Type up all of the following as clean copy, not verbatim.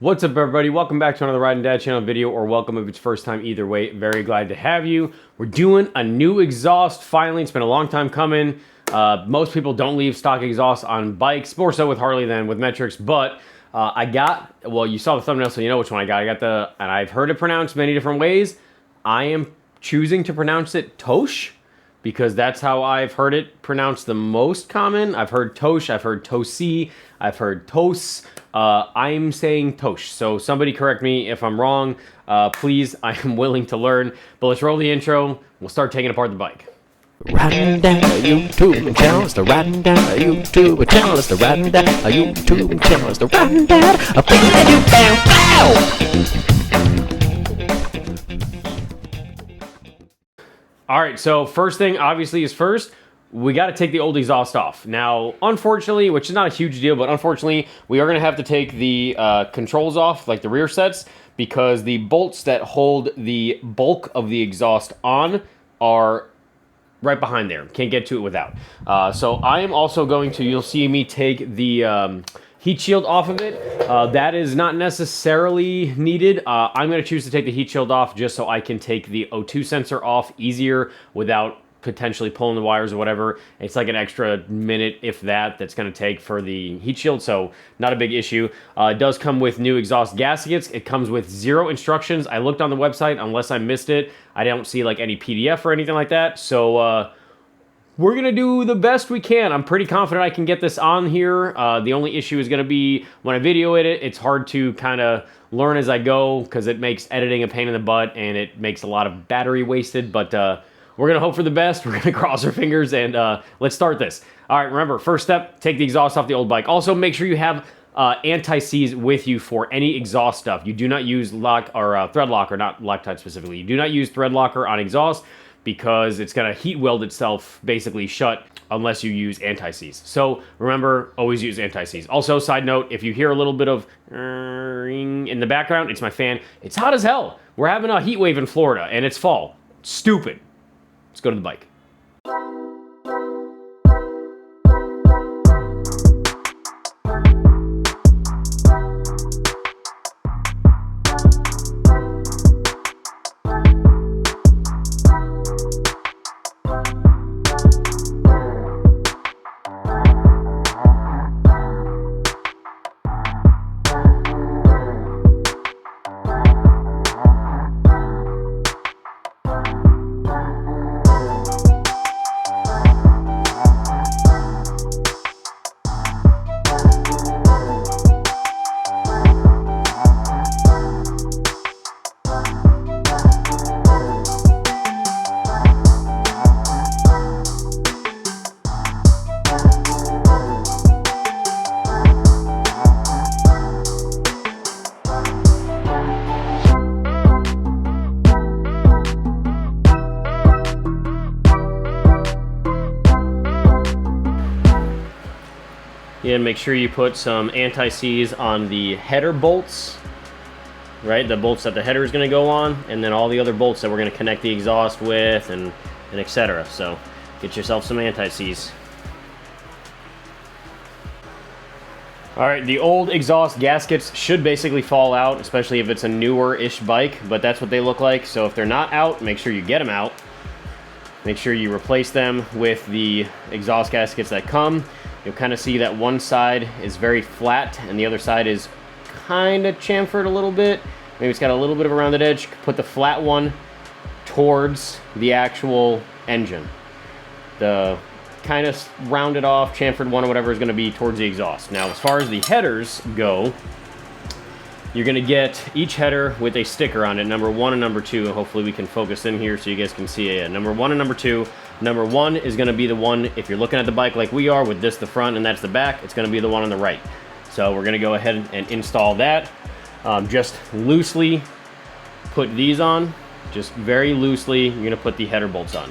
What's up, everybody? Welcome back to another Ride and Dad channel video, or welcome if it's first time. Either way, very glad to have you. We're doing a new exhaust finally. It's been a long time coming. Most people don't leave stock exhaust on bikes, more so with Harley than with metrics, but I got, well, you saw the thumbnail, so you know which one I got. I got the, and I've heard it pronounced many different ways. I am choosing to pronounce it TOCE, because that's how I've heard it pronounced the most common. I've heard TOCE, I've heard TOCE, I've heard TOCE. I'm saying TOCE, so somebody correct me if I'm wrong. Please, I am willing to learn. But let's roll the intro. We'll start taking apart the bike. Riding down a YouTube channel, it's the riding down a YouTube channel, it's the riding down a YouTube channel, it's the riding down a All right, so first thing obviously is first, we got to take the old exhaust off. Now, unfortunately, which is not a huge deal, but unfortunately, we are going to have to take the controls off, like the rear sets, because the bolts that hold the bulk of the exhaust on are right behind there. Can't get to it without. So I am also going to, you'll see me take the heat shield off of it. That is not necessarily needed. I'm going to choose to take the heat shield off just so I can take the O2 sensor off easier without potentially pulling the wires or whatever. It's like an extra minute, if that, that's going to take for the heat shield, so not a big issue. It does come with new exhaust gaskets. It comes with 0 instructions. I looked on the website, unless I missed it. I don't see like any PDF or anything like that, so we're going to do the best we can. I'm pretty confident I can get this on here. The only issue is going to be when I video it, it's hard to kind of learn as I go because it makes editing a pain in the butt and it makes a lot of battery wasted, but we're going to hope for the best. We're going to cross our fingers and let's start this. All right, remember, first step, take the exhaust off the old bike. Also, make sure you have anti-seize with you for any exhaust stuff. You do not use lock or thread locker, not Loctite specifically. You do not use thread locker on exhaust because it's going to heat weld itself basically shut unless you use anti-seize. So remember, always use anti-seize. Also, side note, if you hear a little bit of ring in the background, it's my fan. It's hot as hell. We're having a heat wave in Florida and it's fall. Stupid. Let's go to the bike. And make sure you put some anti-seize on the header bolts, right? The bolts that the header is going to go on, and then all the other bolts that we're going to connect the exhaust with, and etc. So get yourself some anti-seize. All right, the old exhaust gaskets should basically fall out, especially if it's a newer-ish bike, but that's what they look like. So if they're not out, make sure you get them out. Make sure you replace them with the exhaust gaskets that come. You'll kind of see that one side is very flat and the other side is kind of chamfered a little bit. Maybe it's got a little bit of a rounded edge. Put the flat one towards the actual engine. The kind of rounded off, chamfered one or whatever is going to be towards the exhaust. Now, as far as the headers go, you're going to get each header with a sticker on it, number 1 and number 2. Hopefully we can focus in here so you guys can see it. Number 1 and number 2. Number 1 is going to be the one, if you're looking at the bike like we are, with this the front and that's the back, it's going to be the one on the right. So we're going to go ahead and install that. Just loosely put these on, just very loosely. You're going to put the header bolts on.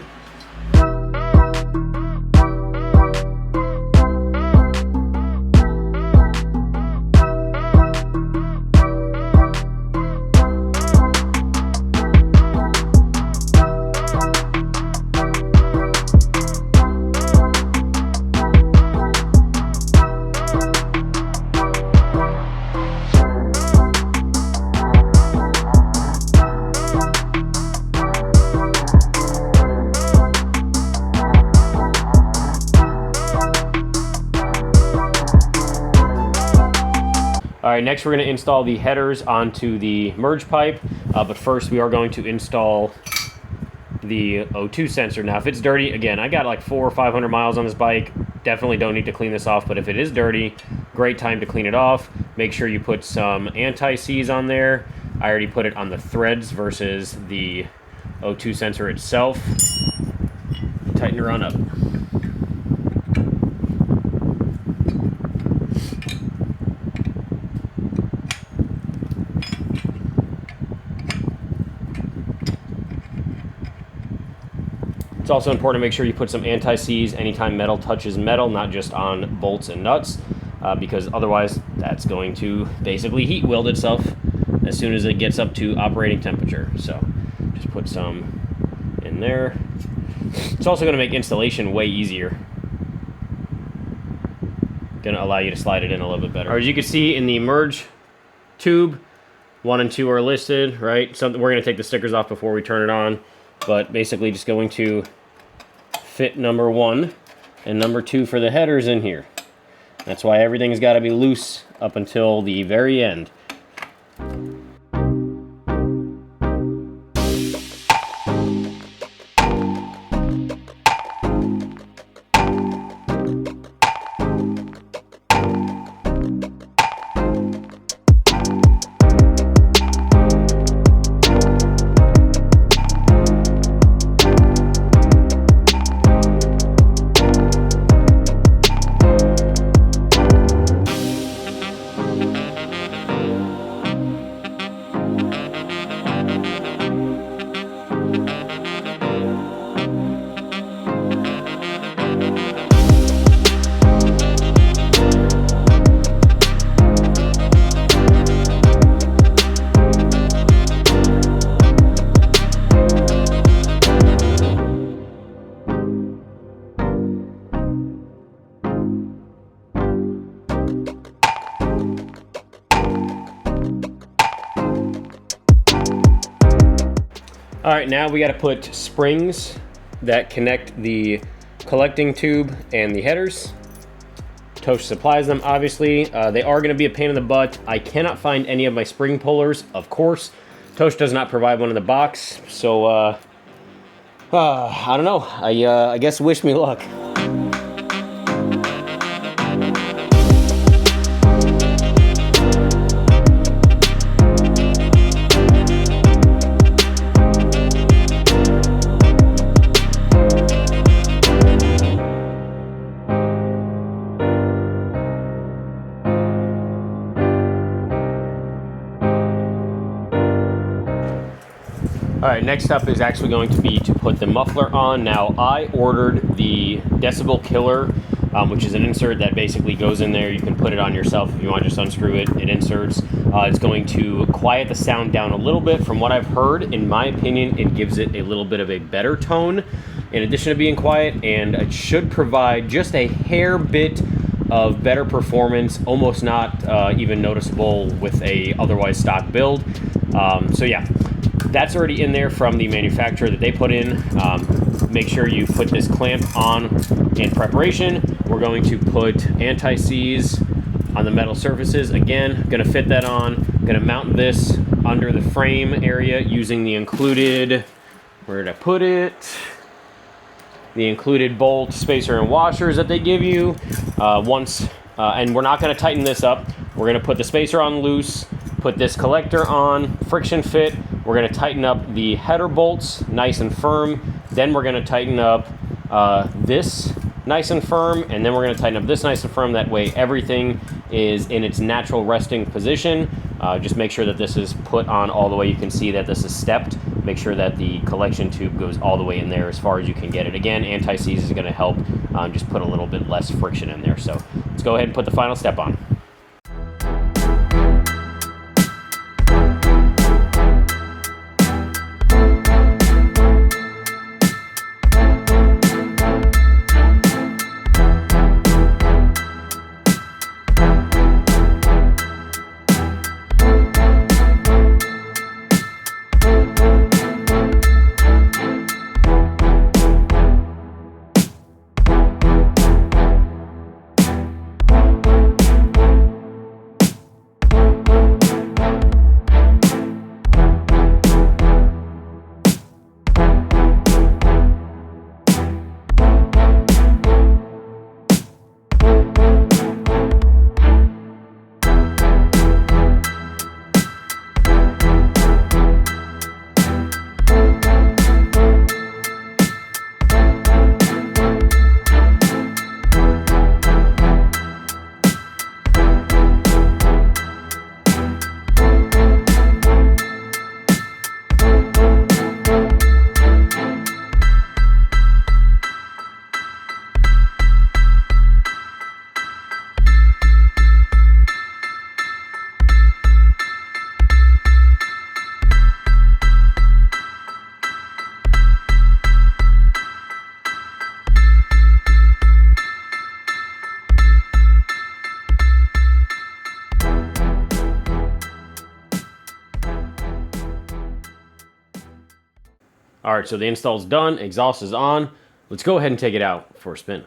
right, next we're going to install the headers onto the merge pipe, but first we are going to install the O2 sensor. Now, if it's dirty, again, I got like 400 or 500 miles on this bike. Definitely don't need to clean this off, but if it is dirty, great time to clean it off. Make sure you put some anti-seize on there. I already put it on the threads versus the O2 sensor itself. Tighten her on up. It's also important to make sure you put some anti-seize anytime metal touches metal, not just on bolts and nuts, because otherwise that's going to basically heat weld itself as soon as it gets up to operating temperature. So just put some in there. It's also going to make installation way easier. Going to allow you to slide it in a little bit better. As you can see in the merge tube, 1 and 2 are listed, right? So we're going to take the stickers off before we turn it on, but basically just going to fit number 1 and number 2 for the headers in here. That's why everything's got to be loose up until the very end. All right, now we got to put springs that connect the collecting tube and the headers. TOCE supplies them, obviously. They are going to be a pain in the butt. I cannot find any of my spring pullers, of course. TOCE does not provide one in the box, so I don't know. I guess wish me luck. All right, next up is actually going to be to put the muffler on. Now, I ordered the decibel killer, which is an insert that basically goes in there. You can put it on yourself if you want to just unscrew it. It inserts. It's going to quiet the sound down a little bit. From what I've heard, in my opinion, it gives it a little bit of a better tone in addition to being quiet, and it should provide just a hair bit of better performance, almost not even noticeable with a otherwise stock build. So yeah. That's already in there from the manufacturer that they put in. Make sure you put this clamp on in preparation. We're going to put anti-seize on the metal surfaces. Again, gonna fit that on. Gonna mount this under the frame area using the included, where did I put it? The included bolt, spacer, and washers that they give you. And we're not gonna tighten this up. We're gonna put the spacer on loose, put this collector on, friction fit. We're going to tighten up the header bolts nice and firm. Then we're going to tighten up this nice and firm. And then we're going to tighten up this nice and firm. That way everything is in its natural resting position. Just make sure that this is put on all the way. You can see that this is stepped. Make sure that the collection tube goes all the way in there as far as you can get it. Again, anti-seize is going to help just put a little bit less friction in there. So let's go ahead and put the final step on. All right, so the install's done. Exhaust is on. Let's go ahead and take it out for a spin.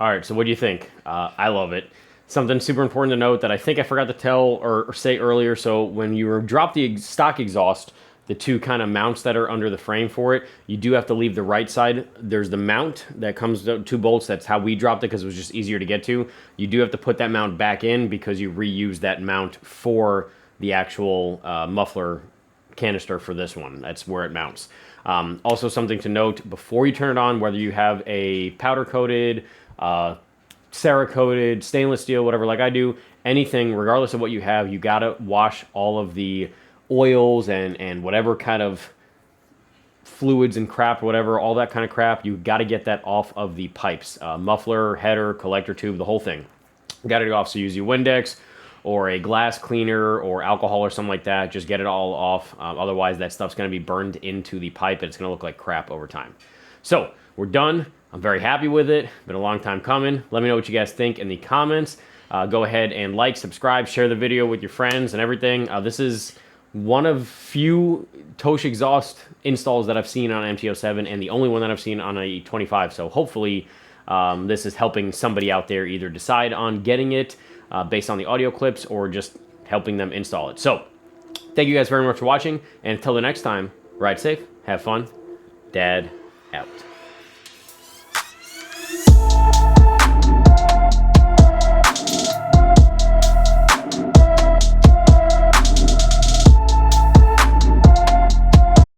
All right, so what do you think? I love it. Something super important to note that I think I forgot to tell or say earlier. So when you drop the stock exhaust, the two kind of mounts that are under the frame for it, you do have to leave the right side. There's the mount that comes to 2 bolts. That's how we dropped it because it was just easier to get to. You do have to put that mount back in because you reuse that mount for the actual muffler canister for this one. That's where it mounts. Also something to note, before you turn it on, whether you have a powder coated, Cerakoted, stainless steel, whatever, like I do, anything, regardless of what you have, you gotta wash all of the oils and whatever kind of fluids and crap, whatever, all that kind of crap, you gotta get that off of the pipes. Muffler, header, collector tube, the whole thing. Gotta go off, so use your Windex or a glass cleaner or alcohol or something like that. Just get it all off. Otherwise, that stuff's gonna be burned into the pipe and it's gonna look like crap over time. So, we're done. I'm very happy with it. Been a long time coming. Let me know what you guys think in the comments. Go ahead and like, subscribe, share the video with your friends and everything. This is one of few TOCE exhaust installs that I've seen on MT07 and the only one that I've seen on a 25. So hopefully this is helping somebody out there either decide on getting it based on the audio clips or just helping them install it. So thank you guys very much for watching. And until the next time, ride safe, have fun. Dad out.